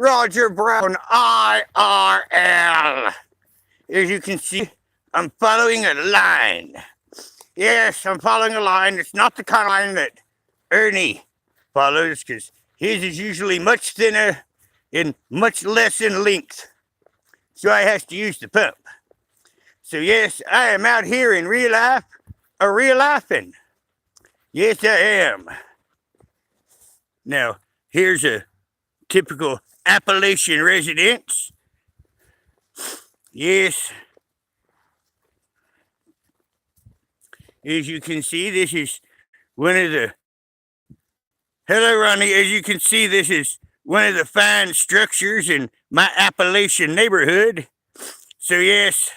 Roger Brown IRL. As you can see, I'm following a line. Yes, I'm following a line. It's not the kind of line that Ernie follows, because his is usually much thinner and much less in length. So I has to use the pump. So yes, I am out here in real life, a real lifing. Yes, I am. Now, here's a typical Appalachian residence. Yes. As you can see, this is one of the... Hello, Ronnie. As you can see, this is one of the fine structures in my Appalachian neighborhood. So yes,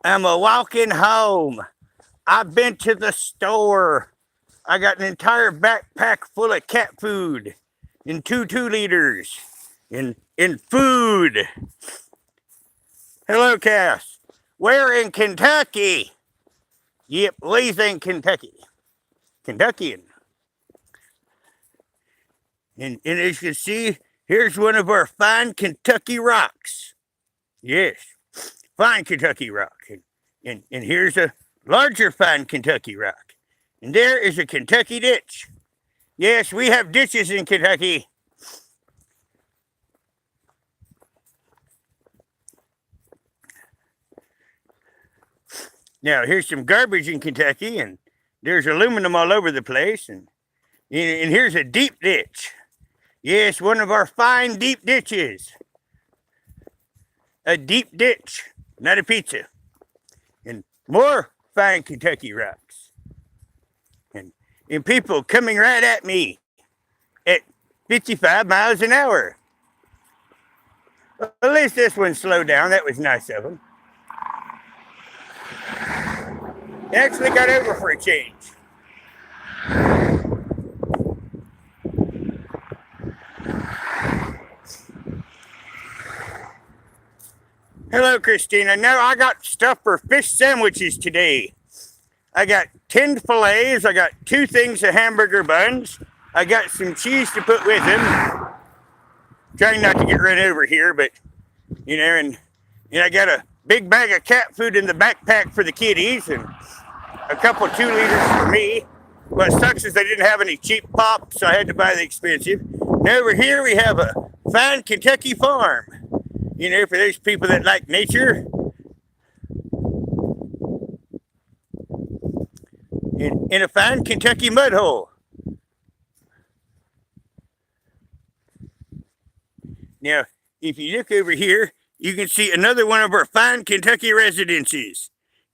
I'm a walking home. I've been to the store. I got an entire backpack full of cat food and two 2-liters in food. Hello, Cass. We're in Kentucky. Yep, Lee's in Kentucky. Kentuckian. And as you can see, here's one of our fine Kentucky rocks. Yes, fine Kentucky rock. And here's a larger fine Kentucky rock. And there is a Kentucky ditch. Yes, we have ditches in Kentucky. Now, here's some garbage in Kentucky, and there's aluminum all over the place. And here's a deep ditch. Yes, one of our fine deep ditches. A deep ditch, not a pizza. And more fine Kentucky rocks. And people coming right at me at 55 miles an hour. Well, at least this one slowed down. That was nice of them. They actually got over for a change. Hello, Christina. Now I got stuff for fish sandwiches today. I got tinned fillets. I got 2 things of hamburger buns. I got some cheese to put with them. Trying not to get run over here, but, and I got a big bag of cat food in the backpack for the kitties and a couple 2-liters for me. What sucks is they didn't have any cheap pop, so I had to buy the expensive. And over here we have a fine Kentucky farm. For those people that like nature. In a fine Kentucky mud hole. Now, if you look over here, you can see another one of our fine Kentucky residences.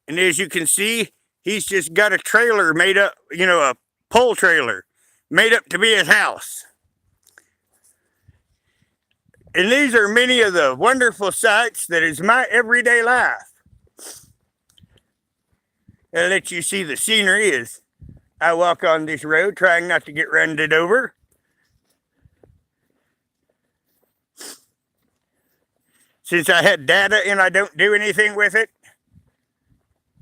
And as you can see, he's just got a trailer made up, a pole trailer made up to be his house. And these are many of the wonderful sights that is my everyday life. I'll let you see the scenery as I walk on this road, trying not to get run over. Since I had data and I don't do anything with it,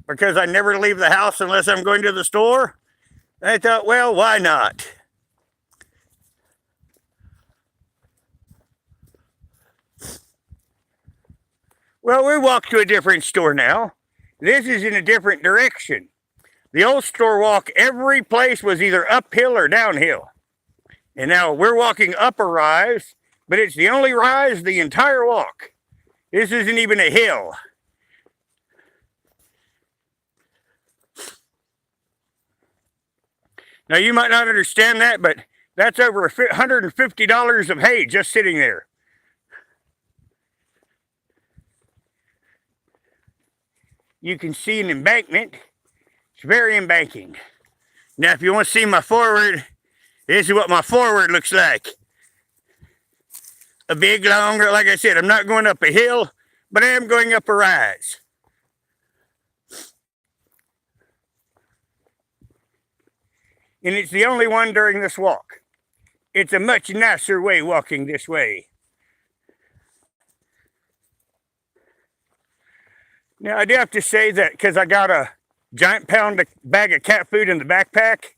because I never leave the house unless I'm going to the store, I thought, well, why not? Well, we walked to a different store now. This is in a different direction. The old store walk, every place was either uphill or downhill. And now we're walking up a rise, but it's the only rise the entire walk. This isn't even a hill. Now, you might not understand that, but that's over $150 of hay just sitting there. You can see an embankment. It's very embanking. Now, if you want to see my forward, this is what my forward looks like. A big, long, like I said, I'm not going up a hill, but I am going up a rise. And it's the only one during this walk. It's a much nicer way walking this way. Now, I do have to say that because I got a giant bag of cat food in the backpack,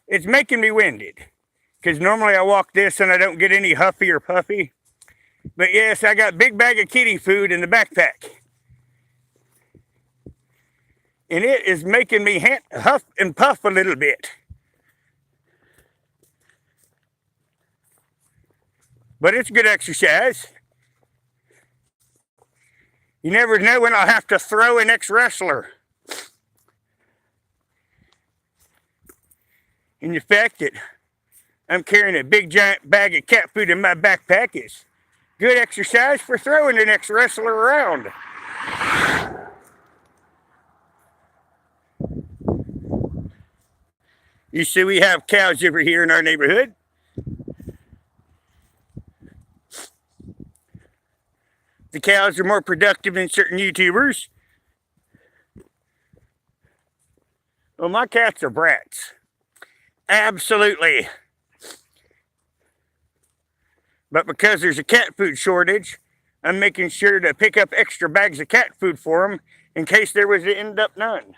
it's making me winded. because normally I walk this and I don't get any huffy or puffy. But yes, I got a big bag of kitty food in the backpack. And it is making me huff and puff a little bit. But it's good exercise. You never know when I'll have to throw an ex-wrestler. And the fact that I'm carrying a big giant bag of cat food in my backpack is good exercise for throwing an ex-wrestler around. You see, we have cows over here in our neighborhood. The cows are more productive than certain YouTubers. Well, my cats are brats. Absolutely. But because there's a cat food shortage, I'm making sure to pick up extra bags of cat food for them in case there was to end up none.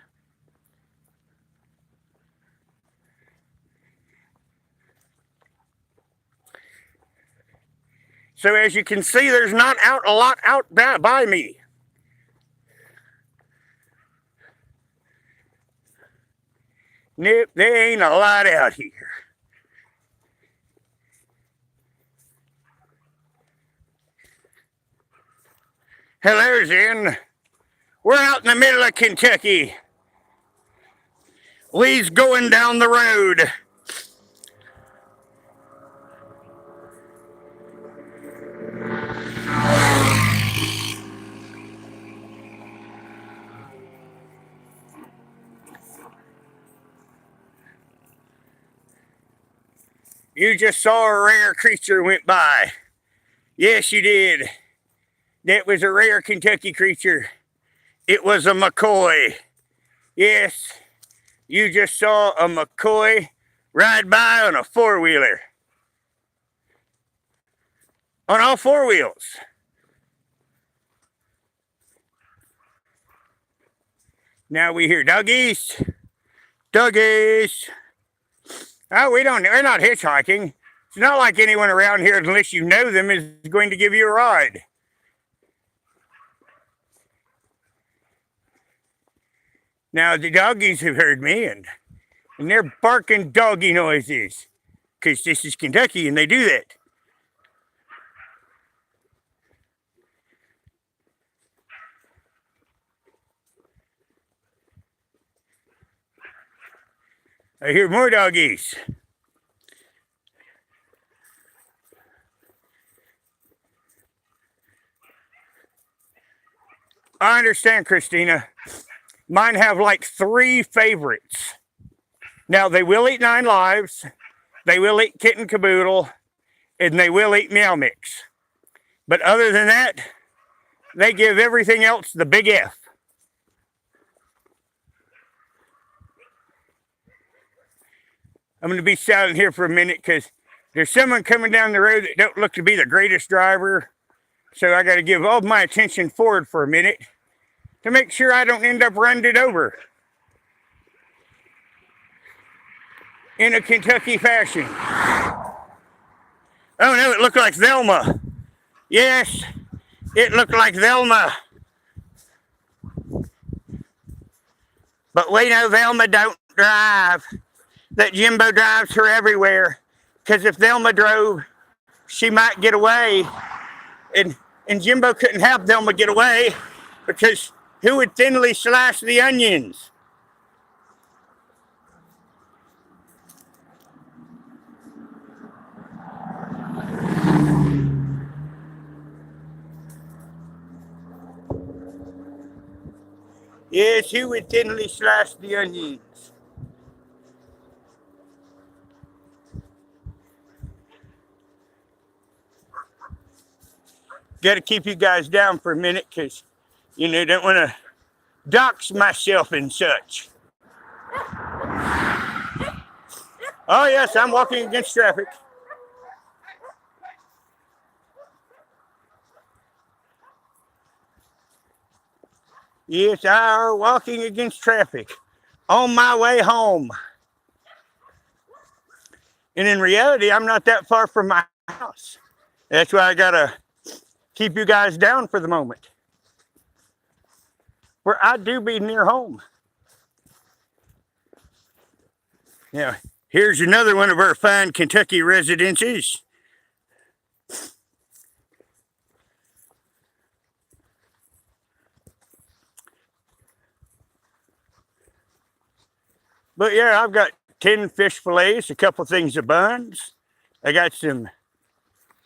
So as you can see, there's not a lot out by me. Nope, there ain't a lot out here. Hello, Zen. We're out in the middle of Kentucky. Lee's going down the road. You just saw a rare creature went by. Yes, you did. That was a rare Kentucky creature. It was a McCoy. Yes, you just saw a McCoy ride by on a four-wheeler. On all four wheels. Now we hear doggies. Doggies. Oh, we're not hitchhiking. It's not like anyone around here, unless you know them, is going to give you a ride. Now, the doggies have heard me, and they're barking doggy noises, because this is Kentucky, and they do that. I hear more doggies. I understand, Christina. Mine have like 3 favorites. Now, they will eat 9 lives, they will eat kitten caboodle, and they will eat meow mix. But other than that, they give everything else the big F. I'm going to be silent here for a minute because there's someone coming down the road that don't look to be the greatest driver. So I got to give all my attention forward for a minute to make sure I don't end up running it over in a Kentucky fashion. Oh no, it looked like Velma. Yes, it looked like Velma. But we know Velma don't drive. That Jimbo drives her everywhere. Because if Velma drove, she might get away. And Jimbo couldn't have Velma get away because who would thinly slice the onions? Yes, who would thinly slice the onions? Got to keep you guys down for a minute because, don't want to dox myself and such. Oh, yes, I'm walking against traffic. Yes, I are walking against traffic on my way home. And in reality, I'm not that far from my house. That's why I gotta keep you guys down for the moment. Where I do be near home. Now, here's another one of our fine Kentucky residences. But yeah, I've got 10 fish fillets, a couple things of buns. I got some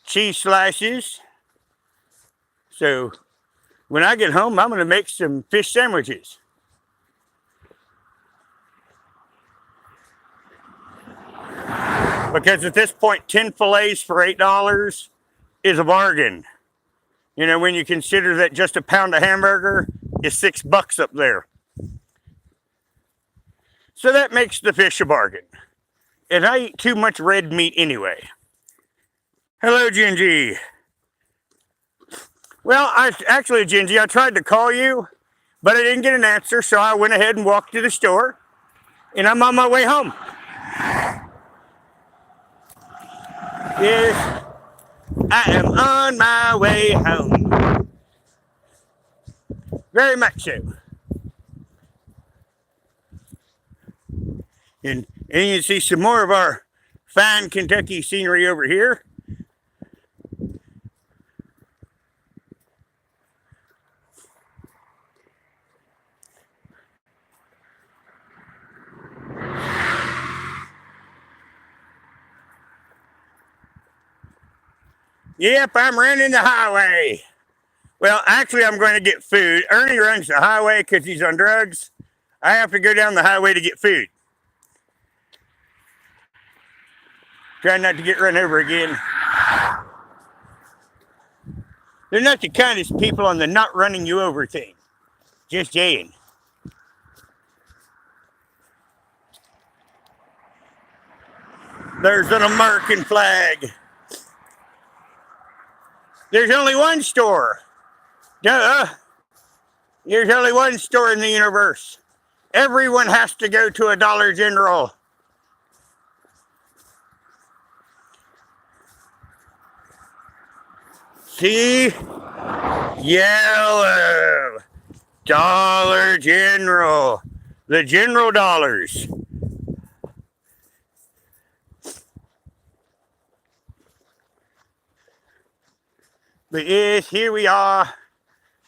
cheese slices. So when I get home, I'm going to make some fish sandwiches. Because at this point, 10 fillets for $8 is a bargain. You know, when you consider that just a pound of hamburger is $6 up there. So that makes the fish a bargain. And I eat too much red meat anyway. Hello, Gingy. Well, Gingy, I tried to call you, but I didn't get an answer, so I went ahead and walked to the store, and I'm on my way home. Yes, I am on my way home. Very much so. And you can see some more of our fine Kentucky scenery over here. Yep, I'm running the highway. Well, actually, I'm going to get food. Ernie runs the highway because he's on drugs. I have to go down the highway to get food. Try not to get run over again. They're not the kindest people on the not running you over thing. Just saying. There's an American flag. There's only one store. Duh. There's only one store in the universe. Everyone has to go to a Dollar General. See? Yellow. Dollar General. The General Dollars. But yes, here we are.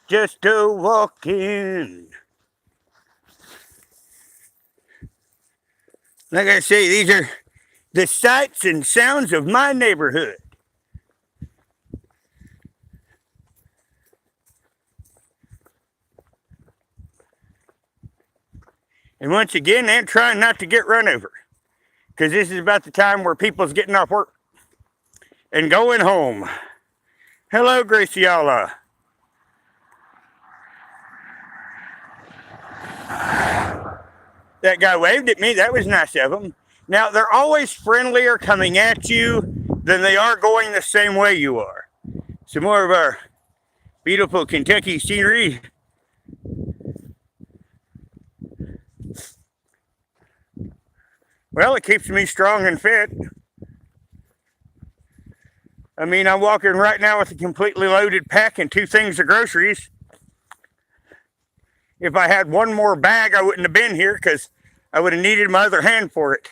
Just a walking. Like I say, these are the sights and sounds of my neighborhood. And once again, I'm trying not to get run over. Because this is about the time where people's getting off work and going home. Hello, Graciela. That guy waved at me. That was nice of him. Now, they're always friendlier coming at you than they are going the same way you are. Some more of our beautiful Kentucky scenery. Well, it keeps me strong and fit. I mean, I'm walking right now with a completely loaded pack and 2 things of groceries. If I had one more bag, I wouldn't have been here because I would have needed my other hand for it.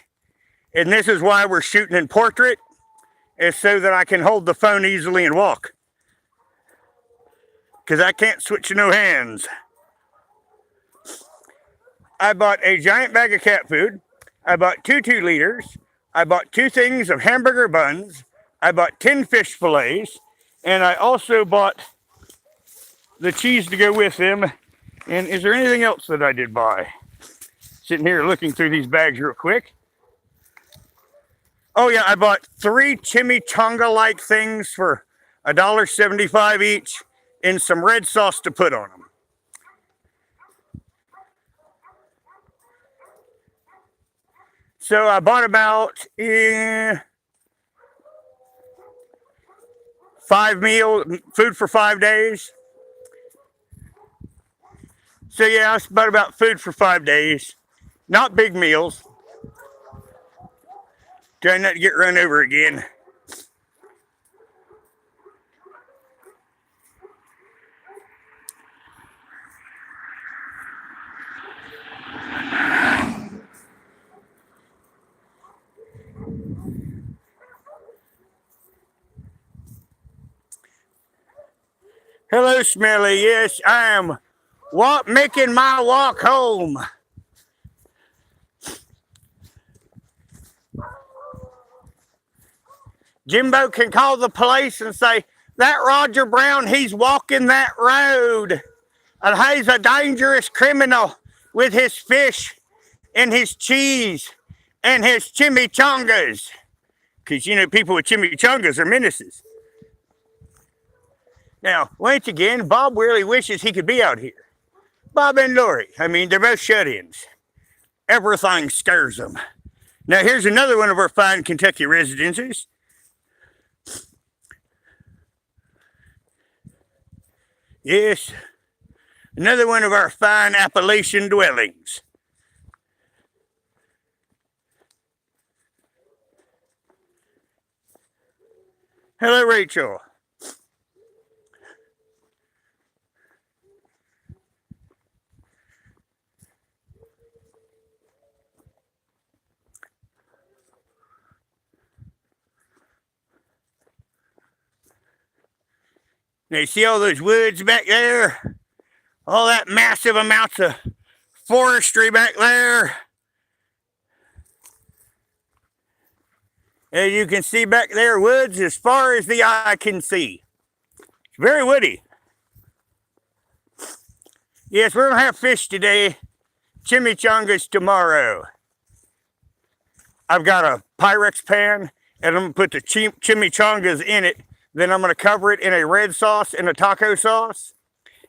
And this is why we're shooting in portrait, is so that I can hold the phone easily and walk. Because I can't switch no hands. I bought a giant bag of cat food. I bought 2 2-liters. I bought 2 things of hamburger buns. I bought 10 fish fillets. And I also bought the cheese to go with them. And is there anything else that I did buy? Sitting here looking through these bags real quick. Oh yeah, I bought 3 chimichanga-like things for $1.75 each and some red sauce to put on them. So I bought about 5 meals, food for 5 days. So yeah, I bought about food for 5 days. Not big meals. Trying not to get run over again. Hello, Smelly. Yes, I am making my walk home. Jimbo can call the police and say, that Roger Brown, he's walking that road. And he's a dangerous criminal with his fish and his cheese and his chimichangas. Because, you know, people with chimichangas are menaces. Now, once again, Bob really wishes he could be out here. Bob and Lori, I mean, they're both shut-ins. Everything scares them. Now, here's another one of our fine Kentucky residences. Yes, another one of our fine Appalachian dwellings. Hello, Rachel. Now, you see all those woods back there? All that massive amounts of forestry back there. As you can see back there, woods as far as the eye can see. It's very woody. Yes, we're going to have fish today. Chimichangas tomorrow. I've got a Pyrex pan, and I'm going to put the chimichangas in it. Then I'm going to cover it in a red sauce and a taco sauce.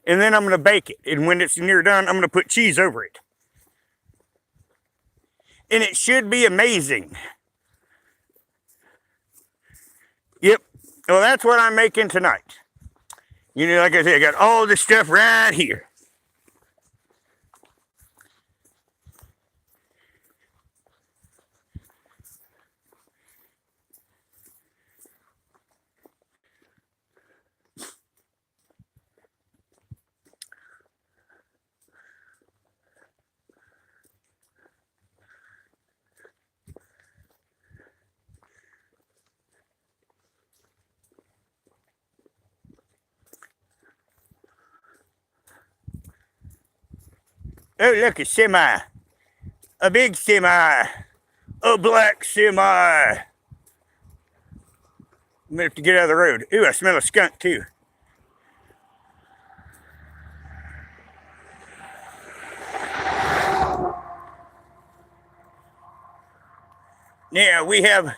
And then I'm going to bake it. And when it's near done, I'm going to put cheese over it. And it should be amazing. Yep. Well, that's what I'm making tonight. You know, like I said, I got all this stuff right here. Oh, look, a semi. A big semi. A black semi. I'm going to have to get out of the road. Ooh, I smell a skunk, too. Now, we have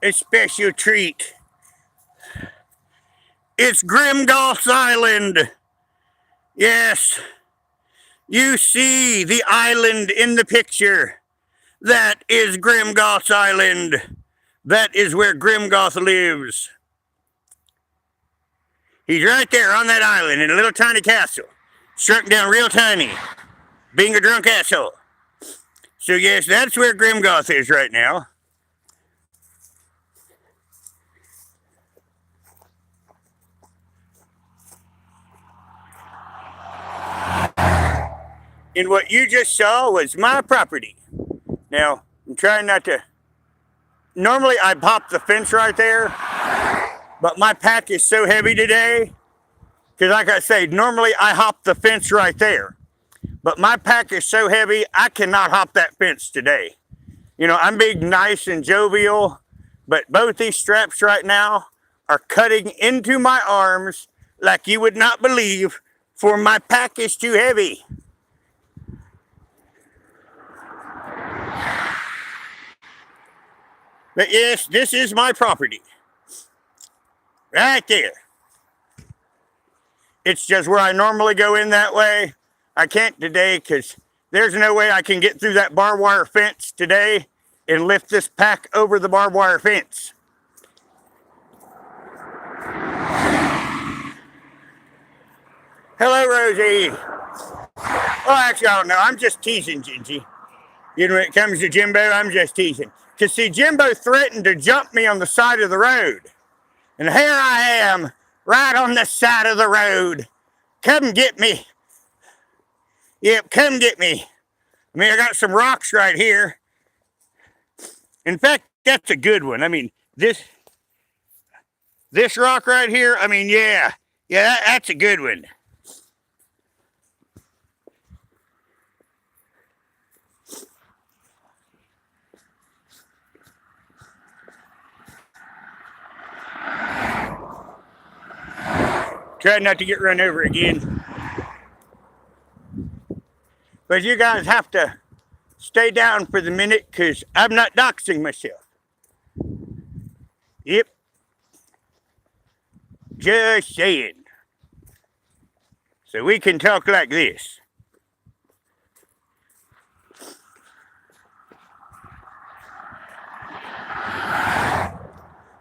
a special treat. It's Grimgoth's Island. Yes. You see the island in the picture. That is Grimgoth's Island. That is where Grimgoth lives. He's right there on that island in a little tiny castle. Shrunk down real tiny. Being a drunk asshole. So yes, that's where Grimgoth is right now. And what you just saw was my property. Now, I'm trying not to... Normally, I pop the fence right there. But my pack is so heavy today. Because like I say, normally I hop the fence right there. But my pack is so heavy, I cannot hop that fence today. You know, I'm big, nice, and jovial. But both these straps right now are cutting into my arms like you would not believe. For my pack is too heavy. But yes, this is my property. Right there. It's just where I normally go in that way. I can't today because there's no way I can get through that barbed wire fence today and lift this pack over the barbed wire fence. Hello, Rosie. Well, actually, I don't know. I'm just teasing, Gingy. You know, when it comes to Jimbo, I'm just teasing. Because see, Jimbo threatened to jump me on the side of the road. And here I am, right on the side of the road. Come get me. Yep, come get me. I mean, I got some rocks right here. In fact, that's a good one. I mean, this rock right here, I mean, yeah, that's a good one. Try not to get run over again. But you guys have to stay down for the minute because I'm not doxing myself. Yep. Just saying. So we can talk like this.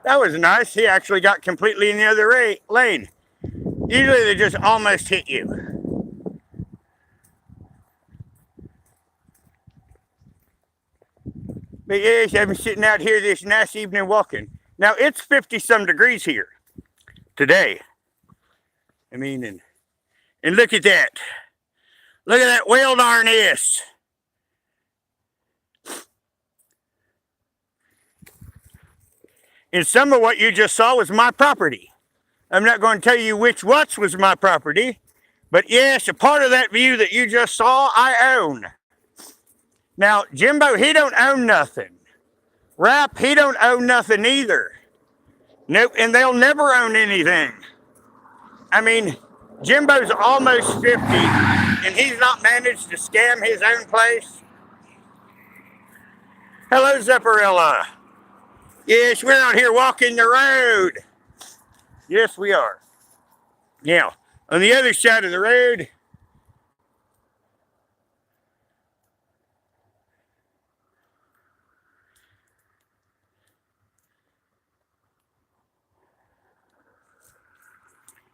That was nice. He actually got completely in the other lane. Usually they just almost hit you. But yes, I'm sitting out here this nice evening walking. Now it's 50-some degrees here today. I mean, and look at that. Look at that whale darness. And some of what you just saw was my property. I'm not going to tell you which was my property, but yes, a part of that view that you just saw, I own. Now, Jimbo, he don't own nothing. Rap, he don't own nothing either. Nope, and they'll never own anything. I mean, Jimbo's almost 50, and he's not managed to scam his own place. Hello, Zepparella. Yes, we're out here walking the road. Yes, we are. Now, on the other side of the road,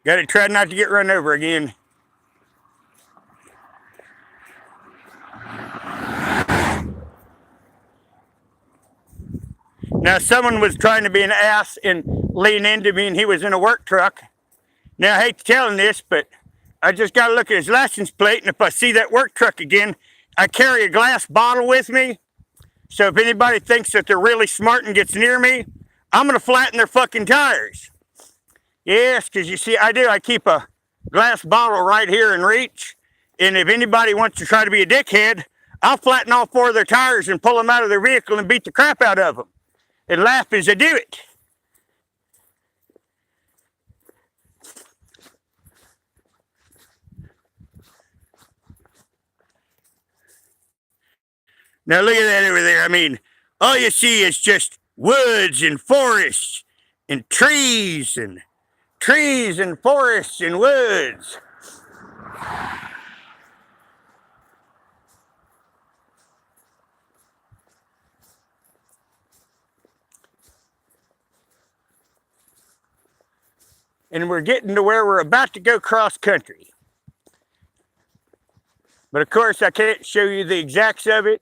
got to try not to get run over again. Now, someone was trying to be an ass and lean into me, and he was in a work truck. Now, I hate telling this, but I just got to look at his license plate, and if I see that work truck again, I carry a glass bottle with me. So if anybody thinks that they're really smart and gets near me, I'm going to flatten their fucking tires. Yes, because you see, I do. I keep a glass bottle right here in reach, and if anybody wants to try to be a dickhead, I'll flatten all 4 of their tires and pull them out of their vehicle and beat the crap out of them. And laugh as I do it. Now look at that over there. I mean, all you see is just woods and forests and trees and forests and woods. And we're getting to where we're about to go cross country. But of course, I can't show you the exacts of it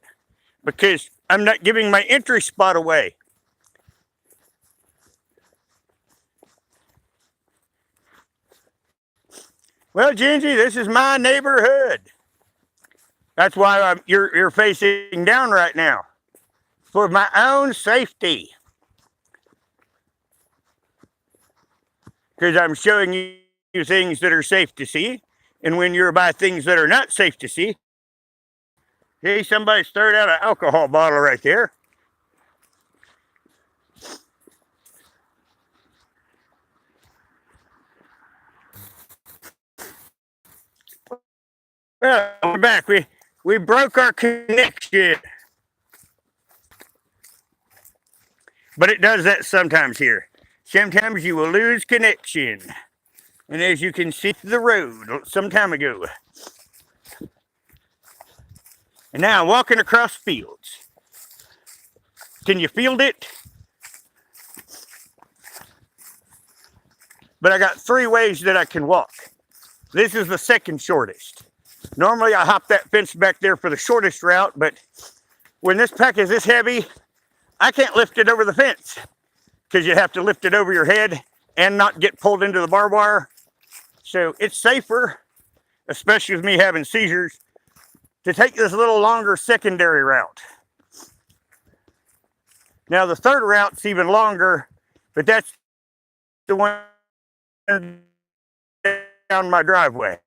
because I'm not giving my entry spot away. Well, Gingy, this is my neighborhood. That's why you're facing down right now. For my own safety. Because I'm showing you things that are safe to see. And when you're by things that are not safe to see. Hey, somebody stirred out an alcohol bottle right there. Well, we're back. We broke our connection. But it does that sometimes here. Sometimes you will lose connection. And as you can see the road some time ago. And now I'm walking across fields. Can you field it? But I got 3 ways that I can walk. This is the second shortest. Normally I hop that fence back there for the shortest route, but when this pack is this heavy, I can't lift it over the fence because you have to lift it over your head and not get pulled into the barbed wire. So it's safer, especially with me having seizures, to take this little longer secondary route. Now the third route's even longer, but that's the one down my driveway.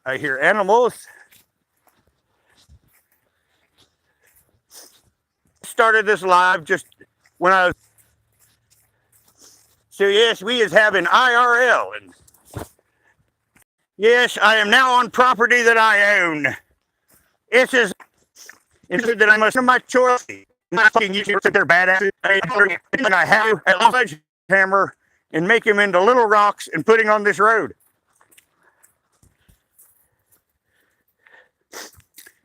I hear animals. Started this live just when I was. So yes, we is having IRL, and yes, I am now on property that I own. It is that I must have my choice. Not fucking YouTubers that they're badasses. And I have a sledgehammer and make them into little rocks and putting on this road.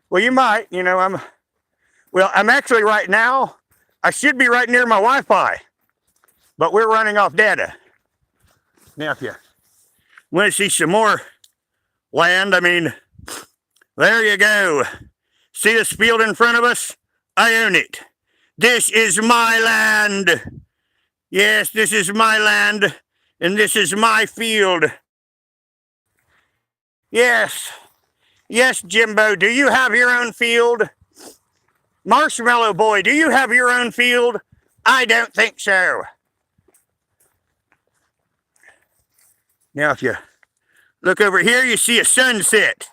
Well, you might, you know, I'm actually right now, I should be right near my Wi-Fi, but we're running off data. Now, if you want to see some more land, I mean, there you go. See this field in front of us? I own it. This is my land. Yes, this is my land, and this is my field. Yes. Yes, Jimbo, do you have your own field? Marshmallow Boy, do you have your own field? I don't think so. Now, if you look over here, you see a sunset.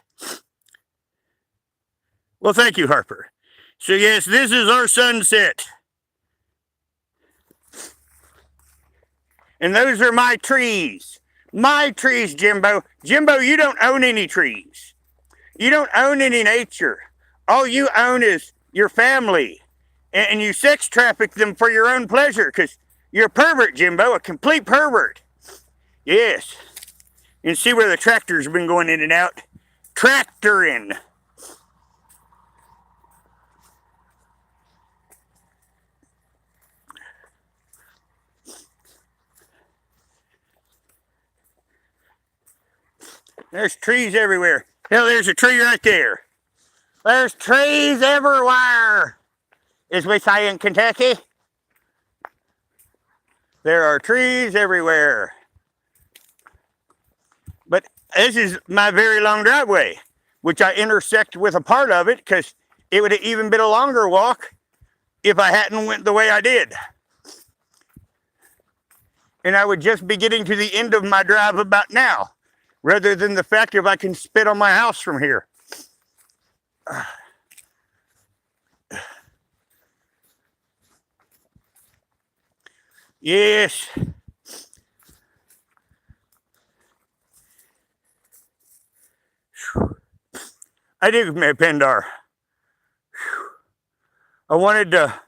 Well, thank you, Harper. So, yes, this is our sunset. And those are my trees. My trees, Jimbo. Jimbo, you don't own any trees. You don't own any nature. All you own is your family. And you sex traffic them for your own pleasure because you're a pervert, Jimbo, a complete pervert. Yes. You can see where the tractor's been going in and out. Tractoring. There's trees everywhere. Hell, there's a tree right there. There's trees everywhere, as we say in Kentucky. There are trees everywhere. But this is my very long driveway, which I intersect with a part of it because it would have even been a longer walk if I hadn't went the way I did. And I would just be getting to the end of my drive about now, rather than the fact if I can spit on my house from here. Yes. I do, Pendar. I wanted to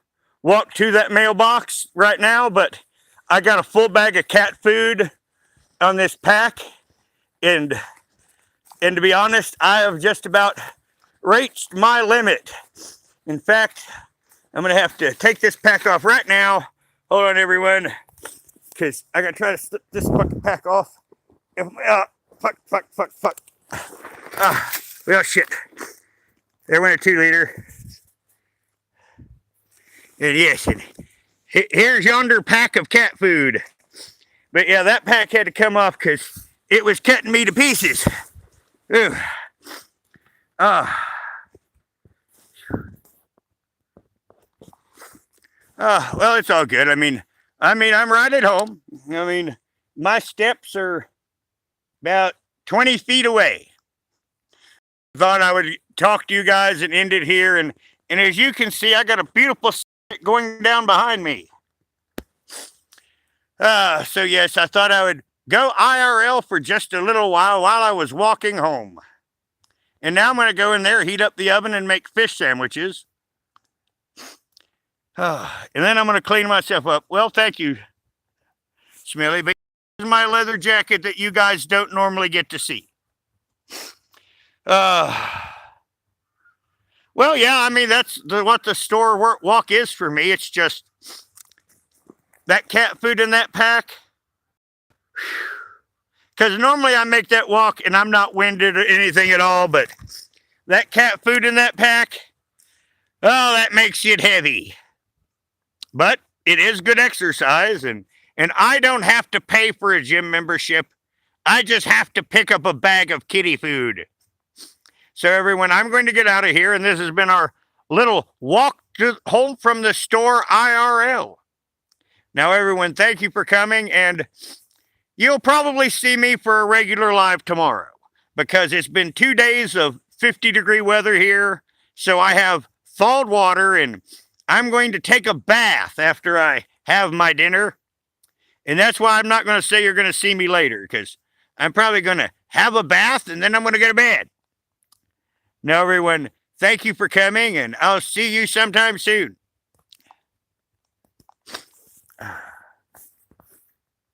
walk to that mailbox right now, but I got a full bag of cat food on this pack. And to be honest, I have just about reached my limit. In fact, I'm going to have to take this pack off right now. Hold on, everyone, because I got to try to slip this fucking pack off. Fuck. Well, shit. There went a 2-liter. And yes, and here's yonder pack of cat food. But yeah, that pack had to come off because it was cutting me to pieces. Ooh. Well, it's all good. I mean, I'm right at home. I mean, my steps are about 20 feet away. Thought I would talk to you guys and end it here. And as you can see, I got a beautiful going down behind me. So yes, I thought I would go IRL for just a little while I was walking home. And now I'm going to go in there, heat up the oven, and make fish sandwiches. And then I'm going to clean myself up. Well, thank you, Smelly. But this is my leather jacket that you guys don't normally get to see. Well, yeah, I mean, that's what the store walk is for me. It's just that cat food in that pack. Because normally I make that walk and I'm not winded or anything at all, but that cat food in that pack, oh, that makes it heavy. But it is good exercise, and I don't have to pay for a gym membership. I just have to pick up a bag of kitty food. So everyone, I'm going to get out of here, and this has been our little walk to home from the store IRL. Now everyone, thank you for coming, and you'll probably see me for a regular live tomorrow because it's been 2 days of 50-degree weather here. So I have thawed water, and I'm going to take a bath after I have my dinner. And that's why I'm not going to say you're going to see me later, because I'm probably going to have a bath and then I'm going to go to bed. Now, everyone, thank you for coming, and I'll see you sometime soon.